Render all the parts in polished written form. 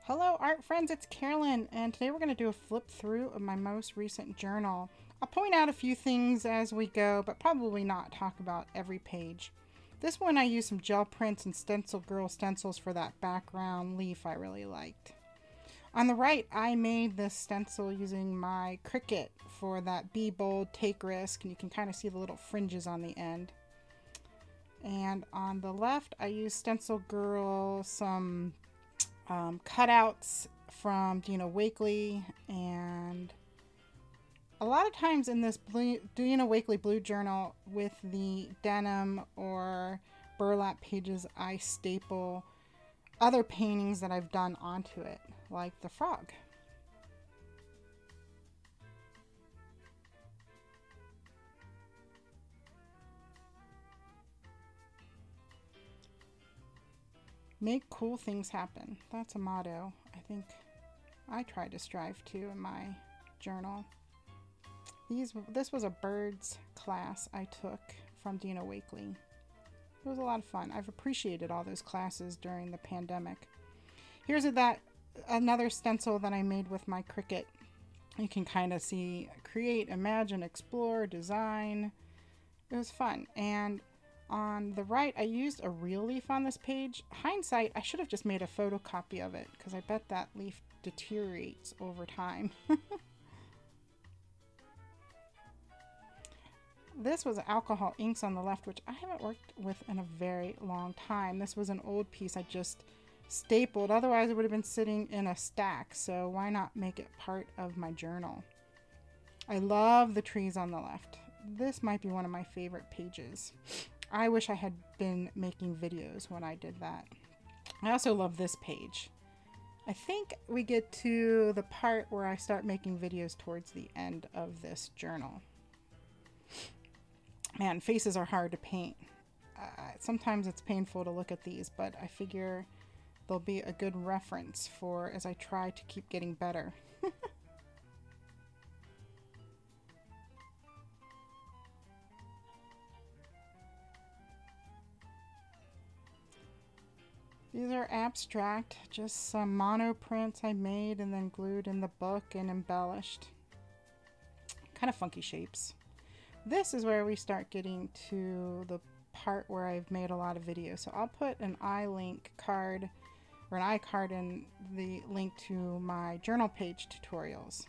Hello art friends, it's Carolyn, and today we're going to do a flip through of my most recent journal. I'll point out a few things as we go, but probably not talk about every page. This one I used some gel prints and Stencil Girl stencils for that background leaf I really liked. On the right, I made this stencil using my Cricut for that Be Bold, Take Risk, and you can kind of see the little fringes on the end. And on the left, I used Stencil Girl, some cutouts from Dina Wakley, and a lot of times in this Dina Wakley blue journal with the denim or burlap pages, I staple other paintings that I've done onto it, like the frog. Make cool things happen. That's a motto I think I try to strive to in my journal. This was a birds class I took from Dina Wakley. It was a lot of fun. I've appreciated all those classes during the pandemic. Here's another stencil that I made with my Cricut. You can kind of see create, imagine, explore, design. It was fun. And on the right, I used a real leaf on this page. Hindsight, I should have just made a photocopy of it because I bet that leaf deteriorates over time. This was alcohol inks on the left, which I haven't worked with in a very long time. This was an old piece I just stapled. Otherwise, it would have been sitting in a stack. So why not make it part of my journal? I love the trees on the left. This might be one of my favorite pages. I wish I had been making videos when I did that. I also love this page. I think we get to the part where I start making videos towards the end of this journal. Man, faces are hard to paint. Sometimes it's painful to look at these, but I figure they'll be a good reference for as I try to keep getting better. These are abstract, just some mono prints I made and then glued in the book and embellished. Kind of funky shapes. This is where we start getting to the part where I've made a lot of videos. So I'll put an iLink card or an iCard in the link to my journal page tutorials.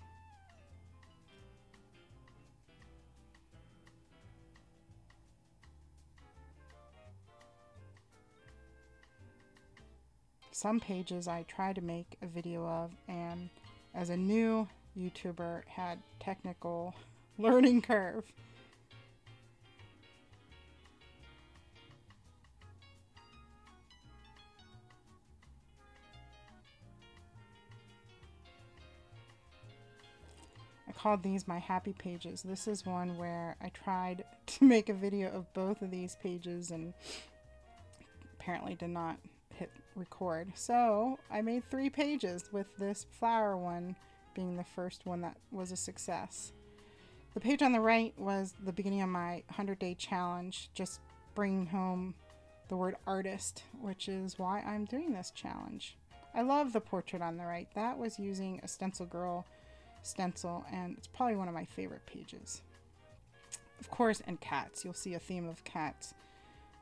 Some pages I try to make a video of, and as a new YouTuber had technical learning curve. I called these my happy pages. This is one where I tried to make a video of both of these pages and apparently did not hit record. So I made 3 pages with this flower one being the first one that was a success. The page on the right was the beginning of my 100-day challenge, just bringing home the word artist, which is why I'm doing this challenge. I love the portrait on the right. That was using a Stencil Girl stencil, and it's probably one of my favorite pages. Of course, and cats. You'll see a theme of cats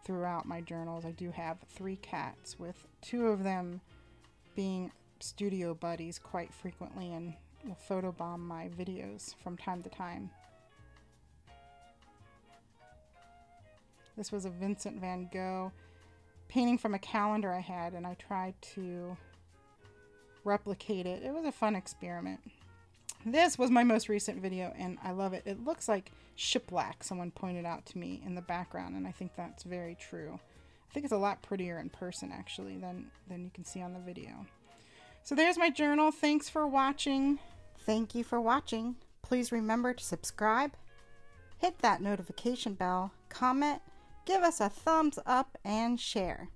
throughout my journals. I do have 3 cats, with 2 of them being studio buddies quite frequently and will photobomb my videos from time to time. This was a Vincent van Gogh painting from a calendar I had, and I tried to replicate it. It was a fun experiment. This was my most recent video, and I love it. It looks like shiplap, someone pointed out to me in the background, and I think that's very true. I think it's a lot prettier in person, actually, than you can see on the video. So there's my journal. Thanks for watching. Thank you for watching. Please remember to subscribe, hit that notification bell, comment, give us a thumbs up, and share.